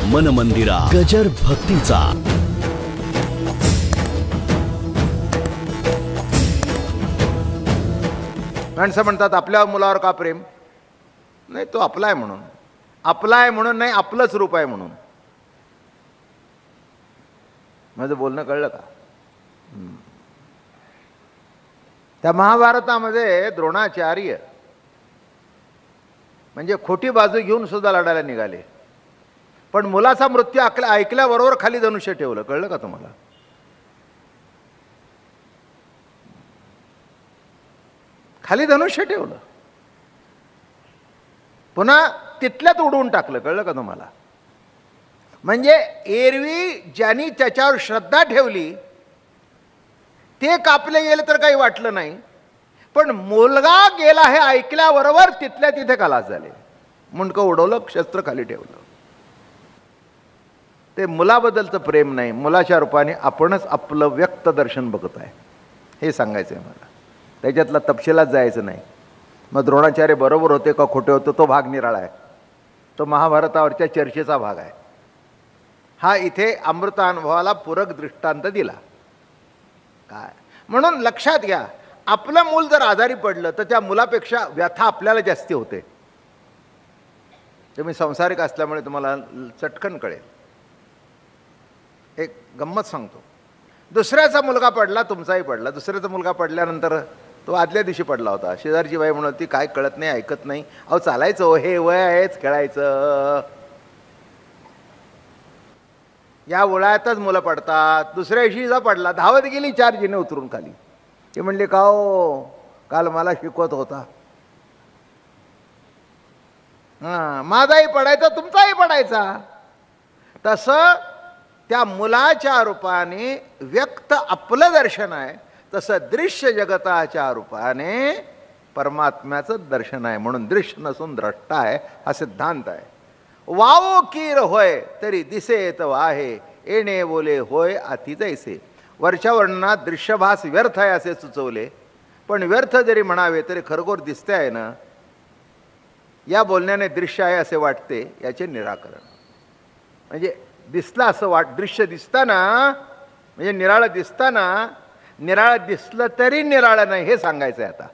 मन मंदिरा गजर भक्तीचा. माणसं म्हणतात आपल्या मुलावर का प्रेम नाही, तो आपला आहे म्हणून. आपला आहे म्हणून नाही, आपलंच रूप आहे म्हणून. माझं बोलणं कळलं का? त्या महाभारतामध्ये द्रोणाचार्य म्हणजे खोटी बाजू घेऊन सुद्धा लढायला निघाले, पण मुलाचा मृत्यू ऐकल्याबरोबर खाली धनुष्य ठेवलं. कळलं का तुम्हाला? खाली धनुष्य ठेवलं, पुन्हा तिथल्यात उडवून टाकलं. कळलं का तुम्हाला? म्हणजे एरवी ज्यांनी त्याच्यावर श्रद्धा ठेवली ते कापले गेले तर काही वाटलं नाही, पण मुलगा गेला हे ऐकल्याबरोबर तिथल्या तिथे खलास झाले. मुंडकं उडवलं, शस्त्र खाली ठेवलं. ते मुलाबद्दलचं प्रेम नाही, मुलाच्या रूपाने आपणच आपलं व्यक्त दर्शन बघत आहे हे सांगायचं आहे मला. त्याच्यातला तपशिलात जायचं नाही. मग द्रोणाचार्य बरोबर होते का खोटे होते तो भाग निराळा आहे, तो महाभारतावरच्या चर्चेचा भाग आहे. हा इथे अमृतानुभवाला पूरक दृष्टांत दिला. काय म्हणून लक्षात घ्या, आपलं मूल जर आजारी पडलं तर त्या मुलापेक्षा व्यथा आपल्याला जास्ती होते. तुम्ही संसारिक असल्यामुळे तुम्हाला चटकन कळेल. एक गंमत सांगतो. दुसऱ्याचा मुलगा पडला, तुमचाही पडला. दुसऱ्याचा मुलगा पडल्यानंतर तो आदल्या दिवशी पडला होता. शेजारची बाई म्हणत होती काय कळत नाही, ऐकत नाही. अहो चालायचं हो, हे वय आहेच खेळायचं. या उन्हाळ्यातच मुलं पडतात. दुसऱ्या दिवशीचा पडला, धावत गेली 4 जिने उतरून खाली. ते म्हणले का हो, काल मला शिकवत होता. माझाही पडायचा, तुमचाही पडायचा. तसं त्या मुलाच्या रूपाने व्यक्त आपलं दर्शन आहे, तसं दृश्य जगताच्या रूपाने परमात्म्याचं दर्शन आहे. म्हणून दृश्य नसून द्रष्टा आहे हा सिद्धांत आहे. वावो कीर होय तरी दिसेत वाहे, येणे बोले होय अति जैसे. वरच्या वर्णनात दृश्यभास व्यर्थ आहे असे सुचवले, पण व्यर्थ जरी म्हणावे तरी खरगोर दिसते आहे ना. या बोलण्याने दृश्य आहे असे वाटते, याचे निराकरण. म्हणजे दिसलं असं दृश्य दिसताना म्हणजे निराळं दिसताना निराळं दिसलं तरी निराळं नाही हे सांगायचं आहे. आता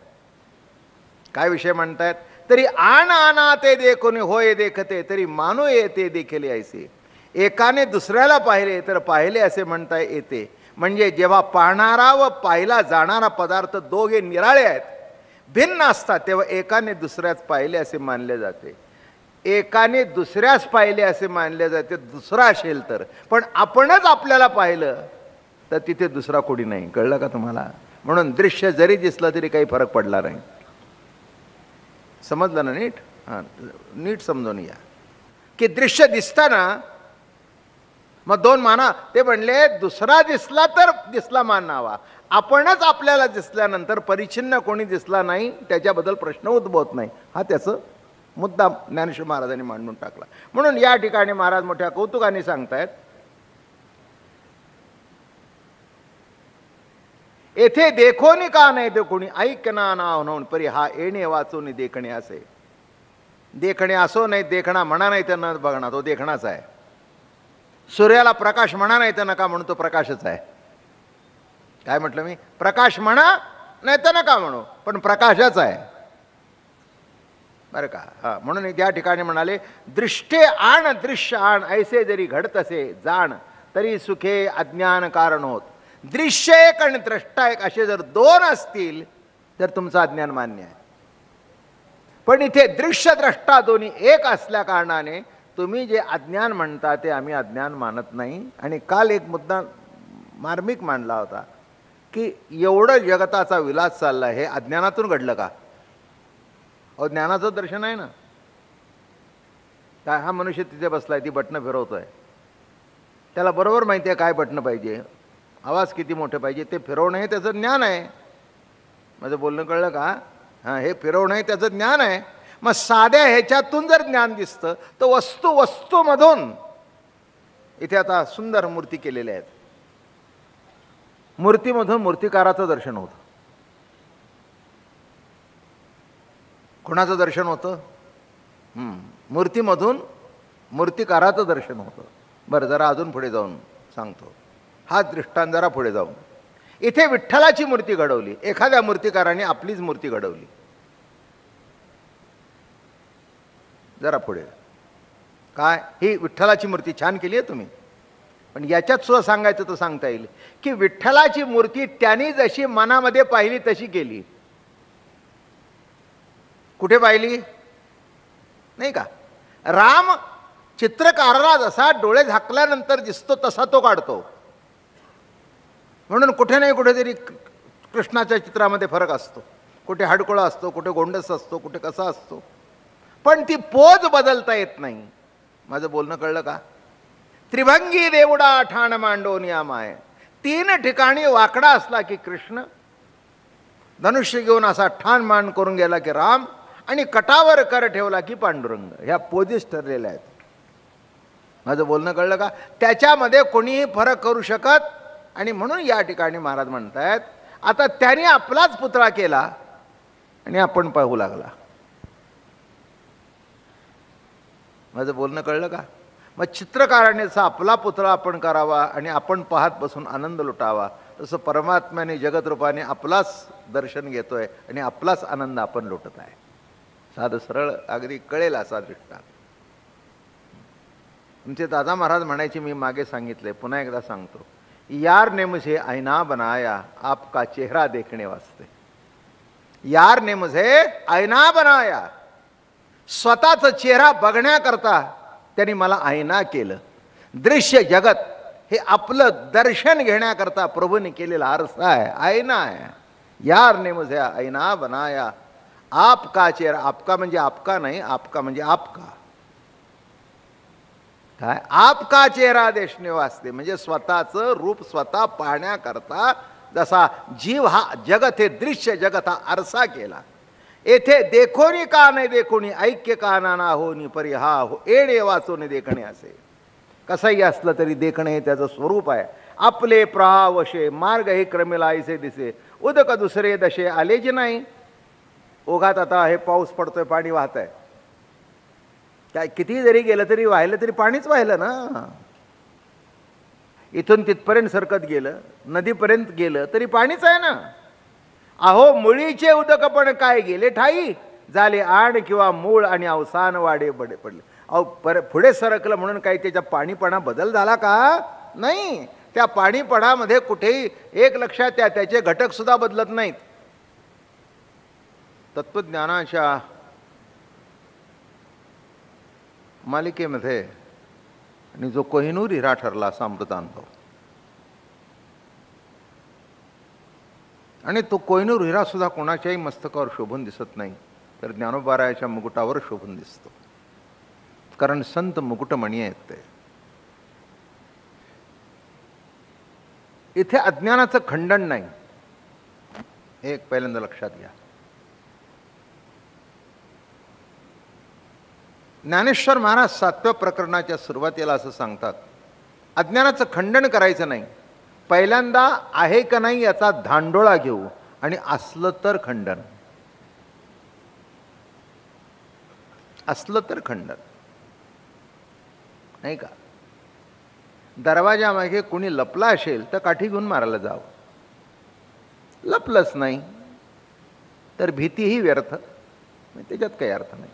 काय विषय म्हणतायत? तरी आण आना ते देखून होय देखते, तरी मानो येते देखील ऐसे. एकाने दुसऱ्याला पाहिले तर पाहिले असे म्हणता येते. म्हणजे जेव्हा पाहणारा व पाहिला जाणारा पदार्थ दोघे निराळे आहेत, भिन्न असतात, तेव्हा एकाने दुसऱ्याच पाहिले असे मानले जाते. एकाने दुसऱ्यास पाहिले असे मानले जाते दुसरा असेल तर. पण आपणच आपल्याला पाहिलं तर तिथे दुसरा कोणी नाही. कळलं का तुम्हाला? म्हणून दृश्य जरी दिसलं तरी काही फरक पडला नाही. समजलं ना नीट? हां, नीट समजून या की दृश्य दिसताना मग 2 माना. ते म्हणले दुसरा दिसला तर दिसला मानावा. आपणच आपल्याला दिसल्यानंतर परिच्छिन्न कोणी दिसला नाही त्याच्याबद्दल प्रश्न उद्भवत नाही. हा त्याचं मुद्दा ज्ञानेश्वर महाराजांनी मांडून टाकला. म्हणून या ठिकाणी महाराज मोठ्या कौतुकाने सांगतायत, येथे देखोनी का नाही ते कोणी ऐकना नाव म्हणून परी हा येणे वाचून देखणे असे. देखणे असो नाही, देखणा म्हणा नाही तर न बघणा, तो देखणाच आहे. सूर्याला प्रकाश म्हणा नाही तर नका म्हणू, तो प्रकाशच आहे. काय म्हटलं मी? प्रकाश म्हणा नाही तर नका म्हणू, पण प्रकाशच आहे. बरं का? हा, म्हणून त्या ठिकाणी म्हणाले दृष्टे आण दृश्य आण, ऐसे जरी घडत असे जाण, तरी सुखे अज्ञान कारण होत. दृश्य एक आणि द्रष्टा एक असे जर 2 असतील तर तुमचं अज्ञान मान्य आहे. पण इथे दृश्य द्रष्टा दोन्ही एक असल्या कारणाने तुम्ही जे अज्ञान म्हणता ते आम्ही अज्ञान मानत नाही. आणि काल एक मुद्दा मार्मिक मांडला होता की एवढं जगताचा विलास चालला हे अज्ञानातून घडलं का? अहो ज्ञानाचं दर्शन आहे ना. काय हा मनुष्य तिथे बसलाय, ती बटणं फिरवतोय, त्याला बरोबर माहिती आहे काय बटणं पाहिजे, आवाज किती मोठे पाहिजे, ते फिरवणं हे त्याचं ज्ञान आहे. माझं बोलणं कळलं का? हां, हे फिरवणं हे त्याचं ज्ञान आहे. मग साध्या ह्याच्यातून जर ज्ञान दिसतं तर वस्तूमधून इथे आता सुंदर मूर्ती केलेल्या आहेत. मूर्तीमधून मूर्तिकाराचं दर्शन होतं. कोणाचं दर्शन होतं? मूर्तीमधून मूर्तिकाराचं दर्शन होतं. बरं, जरा अजून पुढे जाऊन सांगतो. हा दृष्टांत जरा पुढे जाऊन, इथे विठ्ठलाची मूर्ती घडवली, एखाद्या मूर्तिकाराने आपलीच मूर्ती घडवली. जरा पुढे काय, ही विठ्ठलाची मूर्ती छान केली आहे तुम्ही, पण याच्यात सुद्धा सांगायचं तर सांगता येईल की विठ्ठलाची मूर्ती त्यांनी जशी मनामध्ये पाहिली तशी केली. कुठे पाहिली नाही का? राम चित्रकाराला जसा डोळे झाकल्यानंतर दिसतो तसा तो काढतो. म्हणून कुठे नाही कुठेतरी कृष्णाच्या चित्रामध्ये फरक असतो. कुठे हडकुळा असतो, कुठे गोंडस असतो, कुठे कसा असतो, पण ती पोज बदलता येत नाही. माझं बोलणं कळलं का? त्रिभंगी देवडा ठाण मांडोनिया माय, 3 ठिकाणी वाकडा असला की कृष्ण, धनुष्य घेऊन असा ठाण मांड करून गेला की राम, आणि कटावर कर ठेवला की पांडुरंग. ह्या पोजीस ठरलेल्या आहेत. माझं बोलणं कळलं का? त्याच्यामध्ये कोणीही फरक करू शकत. आणि म्हणून या ठिकाणी महाराज म्हणतायत, आता त्याने आपलाच पुतळा केला आणि आपण पाहू लागला. माझं बोलणं कळलं का? मग चित्रकारानेचा आपला पुतळा आपण करावा आणि आपण पाहत बसून आनंद लुटावा, तसं परमात्म्याने जगतरूपाने आपलाच दर्शन घेतोय आणि आपलाच आनंद आपण लुटत आहे. साधं सरळ अगदी कळेल असा दृष्टांत. तुमचे दादा महाराज म्हणायचे, मी मागे सांगितले, पुन्हा एकदा सांगतो, यार ने मुझे आईना बनाया आपका चेहरा देखने वास्ते. यार ने मुझे आईना बनाया, स्वतःचा चेहरा बघण्याकरता त्यांनी मला आईना केलं. दृश्य जगत हे आपलं दर्शन घेण्याकरता प्रभूने केलेला आरसा आहे, आईना आहे. यार ने मुझे आईना बनाया आपका चेहरा, आपका म्हणजे आपका नाही, आपका म्हणजे आपका. काय? आपका चेहरा देखने वास्ते म्हणजे स्वतःचं रूप स्वतः पाहण्याकरता. जसा जीव हा जगत हे दृश्य जगत हा आरसा केला. येथे देखोनी का नाही देखोनी, ऐक्य का नाना होनी परी हा हो एडे वाचोनी देखणे असे. कसंही असलं तरी देखणे हे त्याचं स्वरूप आहे. आपले प्रहावशे मार्ग हे क्रमेला ऐसे दिसे, उदक दुसरे दशे आले जे नाही. ओघात आता हे पाऊस पडतोय, पाणी वाहत आहे, काय किती जरी गेलं तरी वाहिलं तरी पाणीच वाहिलं ना. इथून तिथपर्यंत सरकत गेलं, नदीपर्यंत गेलं तरी पाणीच आहे ना. अहो मुळीचे उदक पण काय गेले ठाई, झाले आण किंवा मूळ आणि अवसान वाडे बडे पडले. अहो पुढे सरकलं म्हणून काही त्याच्या पाणीपणा बदल झाला का? नाही. त्या पाणीपणामध्ये कुठेही एक लक्षात या, त्याचे घटक सुद्धा बदलत नाहीत. तत्वज्ञानाच्या मालिकेमध्ये आणि जो कोहिनूर हिरा ठरला असा अमृतानुभव, आणि तो कोहिनूर हिरा सुद्धा कोणाच्याही मस्तकावर शोभून दिसत नाही, तर ज्ञानोबारायाच्या मुकुटावर शोभून दिसतो. कारण संत मुकुटमणी आहेत ते. इथे अज्ञानाचं खंडन नाही, हे एक पहिल्यांदा लक्षात घ्या. ज्ञानेश्वर महाराज 7व्या प्रकरणाच्या सुरुवातीला असं सांगतात, अज्ञानाचं खंडन करायचं नाही, पहिल्यांदा आहे का नाही याचा धांडोळा घेऊ आणि असलं तर खंडन, असलं तर खंडन. नाही का? दरवाजामागे कुणी लपला असेल तर काठी घेऊन मारायला जावं. लपलंच नाही तर भीतीही व्यर्थ, त्याच्यात काही अर्थ नाही.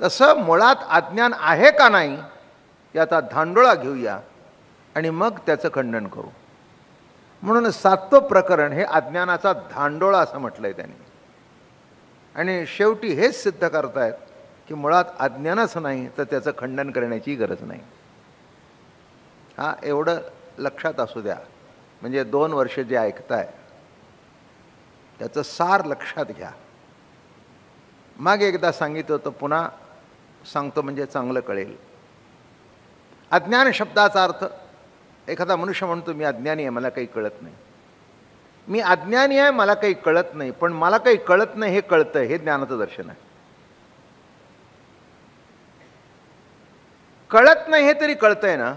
तसं मुळात अज्ञान आहे का नाही याचा धांडोळा घेऊया आणि मग त्याचं खंडन करू. म्हणून 7वं प्रकरण हे अज्ञानाचा धांडोळा असं म्हटलंय त्यांनी. आणि शेवटी हेच सिद्ध करतायत की मुळात अज्ञानच नाही तर त्याचं खंडन करण्याची गरज नाही. हा एवढं लक्षात असू द्या. म्हणजे 2 वर्ष जे ऐकताय त्याचं सार लक्षात घ्या. मागे एकदा सांगितलं होतं, पुन्हा सांगतो म्हणजे चांगलं कळेल. अज्ञान शब्दाचा अर्थ, एखादा मनुष्य म्हणतो मी अज्ञानी आहे, मला काही कळत नाही. मी अज्ञानी आहे, मला काही कळत नाही, पण मला काही कळत नाही हे कळतंय, हे ज्ञानाचं दर्शन आहे. कळत नाही हे तरी कळतंय ना,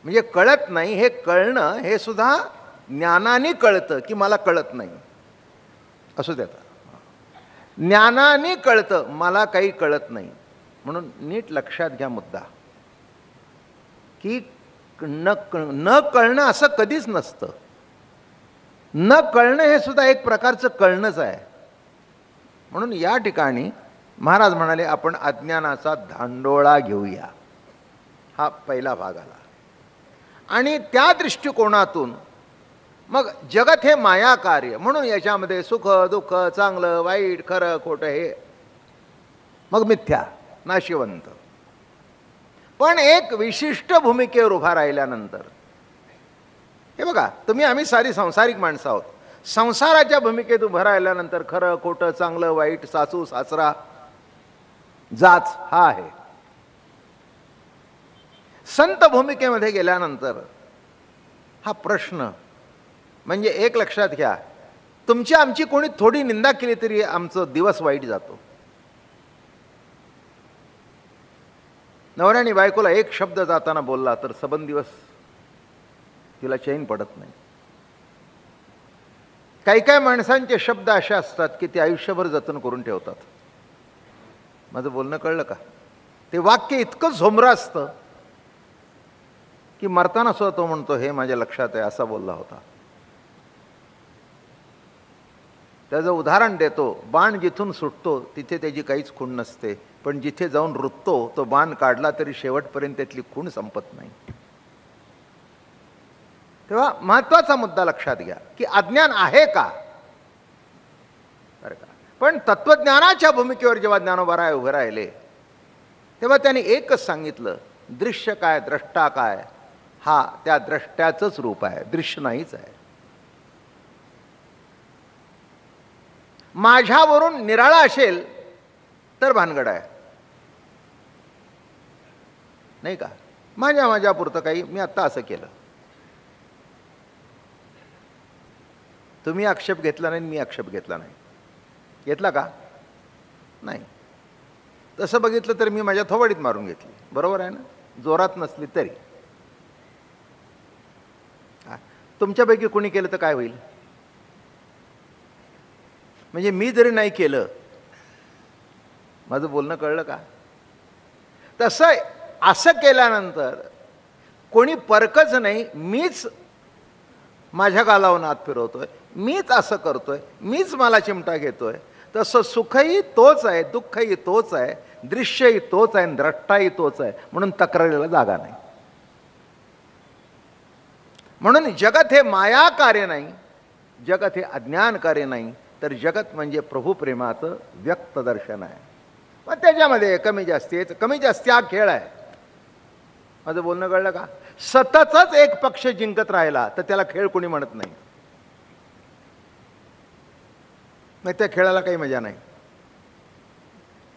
म्हणजे कळत नाही हे कळणं हे सुद्धा ज्ञानाने कळतं की मला कळत नाही. असू द्या, ज्ञानाने कळतं मला काही कळत नाही. म्हणून नीट लक्षात घ्या मुद्दा, की न कळणं असं कधीच नसतं. न कळणं हे सुद्धा एक प्रकारचं कळणंच आहे. म्हणून या ठिकाणी महाराज म्हणाले आपण अज्ञानाचा धांडोळा घेऊया. हा पहिला भाग आला. आणि त्या दृष्टिकोनातून मग जगत हे माया कार्य, म्हणून याच्यामध्ये सुख दुःख, चांगलं वाईट, खरं खोटं, हे मग मिथ्या, नाशिवंत. पण एक विशिष्ट भूमिकेवर उभा राहिल्यानंतर, हे बघा तुम्ही आम्ही सारी सांसारिक माणसं आहोत, संसाराच्या भूमिकेत उभं राहिल्यानंतर खरं खोटं, चांगलं वाईट, सासू सासरा, जाच हा आहे. संत भूमिकेमध्ये गेल्यानंतर हा प्रश्न, म्हणजे एक लक्षात घ्या, तुमची आमची कोणी थोडी निंदा केली तरी आमचं दिवस वाईट जातो. नवऱ्याने बायकोला एक शब्द जाताना बोलला तर सबंध दिवस तिला चैन पडत नाही. काही काही माणसांचे शब्द असे असतात की ते आयुष्यभर जतन करून ठेवतात. माझं बोलणं कळलं का? ते वाक्य इतकं झोमरं असतं की मरताना सुद्धा तो म्हणतो हे माझ्या लक्षात आहे, असा बोलला होता. त्याचं उदाहरण देतो. बाण जिथून सुटतो तिथे त्याची काहीच खूण नसते, पण जिथे जाऊन रुततो तो बाण काढला तरी शेवटपर्यंत त्यातली खूण संपत नाही. तेव्हा महत्वाचा मुद्दा लक्षात घ्या की अज्ञान आहे का, बरं का. पण तत्वज्ञानाच्या भूमिकेवर जेव्हा ज्ञानोबा उभे राहिले तेव्हा त्यांनी एकच सांगितलं, दृश्य काय, द्रष्टा काय, हा त्या द्रष्ट्याचंच रूप आहे, दृश्य नाहीच आहे. माझ्यावरून निराळा असेल तर भानगड आहे, नाही का. माझ्यापुरतं काही मी आत्ता असं केलं, तुम्ही आक्षेप घेतला नाही, मी आक्षेप घेतला नाही. घेतला का? नाही. तसं बघितलं तर मी माझ्या थोबाडीत मारून घेतली, बरोबर आहे ना, जोरात नसली तरी. तुमच्यापैकी कोणी केलं तर काय होईल? म्हणजे मी जरी नाही केलं, माझं बोलणं कळलं का? तसं असं केल्यानंतर कोणी परकच नाही, मीच माझ्या गालावर हात फिरवतोय, मीच असं करतोय, मीच मला चिमटा घेतोय. तसं सुखही तोच आहे, दुःखही तोच आहे, दृश्यही तोच आहे, द्रष्टाही तोच आहे. म्हणून तक्रारीला जागा नाही. म्हणून जगत हे माया कार्य नाही, जगत हे अज्ञान कार्य नाही, तर जगत म्हणजे प्रभू प्रेमाचं व्यक्त दर्शन आहे. मग त्याच्यामध्ये कमी जास्ती हा खेळ आहे. माझं बोलणं कळलं का? सततच एक पक्ष जिंकत राहिला तर त्याला खेळ कोणी म्हणत नाही. मग त्या खेळाला काही मजा नाही.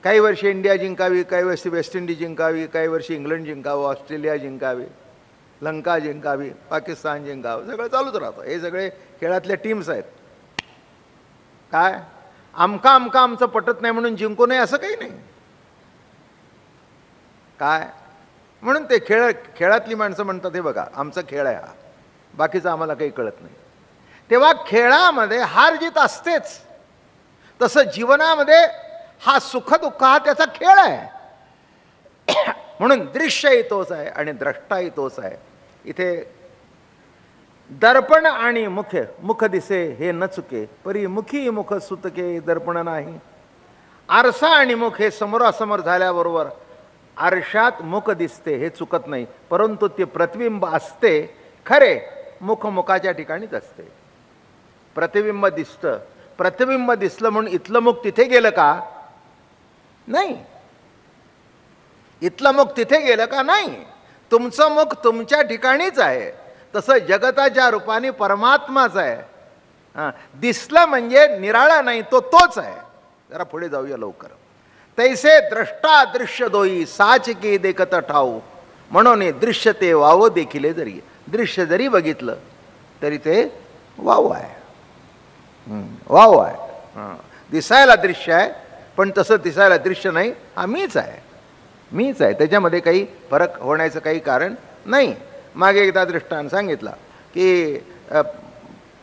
काही वर्षी इंडिया जिंकावी, काही वर्षी वेस्ट इंडिज जिंकावी, काही वर्षी इंग्लंड जिंकावं, ऑस्ट्रेलिया जिंकावी, लंका जिंकावी, पाकिस्तान जिंकावं, सगळं चालूच राहतं. हे सगळे खेळातल्या टीम्स आहेत. काय आमचं पटत नाही म्हणून जिंकू नये असं काही नाही. काय म्हणून ते खेळातली माणसं म्हणतात हे बघा आमचा खेळ आहे हा, बाकीचं आम्हाला काही कळत नाही. तेव्हा खेळामध्ये हार जीत असतेच, तसं जीवनामध्ये हा सुख दुःख हा त्याचा खेळ आहे. म्हणून दृश्यही तोच आहे आणि द्रष्टाही तोच आहे. इथे दर्पण आणि मुख दिसे हे न चुके, परी मुखी मुख सुतके दर्पण नाही. आरसा आणि मुख हे समोरासमोर झाल्याबरोबर आरशात मुख दिसते हे चुकत नाही, परंतु ते प्रतिबिंब असते खरे मुखाच्या ठिकाणीच असते. प्रतिबिंब दिसतं, प्रतिबिंब दिसलं म्हणून इथलं मुख तिथे गेलं का? नाही. इथलं मुख तिथे गेलं का? नाही. तुमचं मुख तुमच्या ठिकाणीच आहे. तसं जगताच्या रूपाने परमात्माच आहे. दिसलं म्हणजे निराळा नाही, तो तोच आहे. जरा पुढे जाऊया लवकर. तैसे द्रष्टा दृश्य दोई साचकी देखत ठाऊ, म्हणून दृश्य ते वाव देखील जरी. दृश्य जरी बघितलं तरी ते वाव आहे, वाव आहे. दिसायला दृश्य आहे पण तसं दिसायला दृश्य नाही. हा मीच आहे, मीच आहे. त्याच्यामध्ये काही फरक होण्याचं काही कारण नाही. मागे एकदा दृष्टांत सांगितला की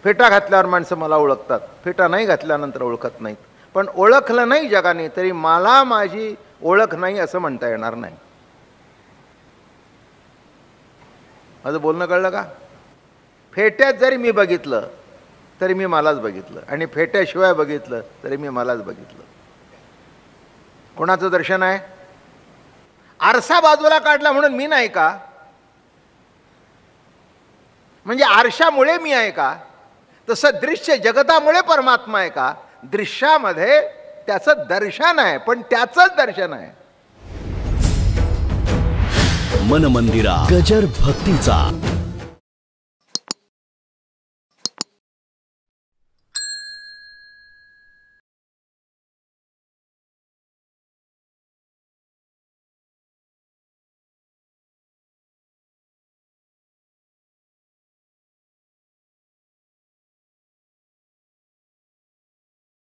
फेटा घातल्यावर माणसं मला ओळखतात, फेटा नाही घातल्यानंतर ओळखत नाहीत. पण ओळखलं नाही जगाने तरी मला माझी ओळख नाही असं म्हणता येणार नाही. माझं बोलणं कळलं का? फेट्यात जरी मी बघितलं तरी मी मलाच बघितलं, आणि फेट्याशिवाय बघितलं तरी मी मलाच बघितलं. कोणाचं दर्शन आहे? आरसा बाजूला काढला म्हणून मी नाही का? म्हणजे आरशामुळे मी आहे का? तसं दृश्य जगतामुळे परमात्मा आहे का? दृश्यामध्ये त्याचं दर्शन आहे, पण त्याचंच दर्शन आहे. मन मंदिरा गजर भक्तीचा.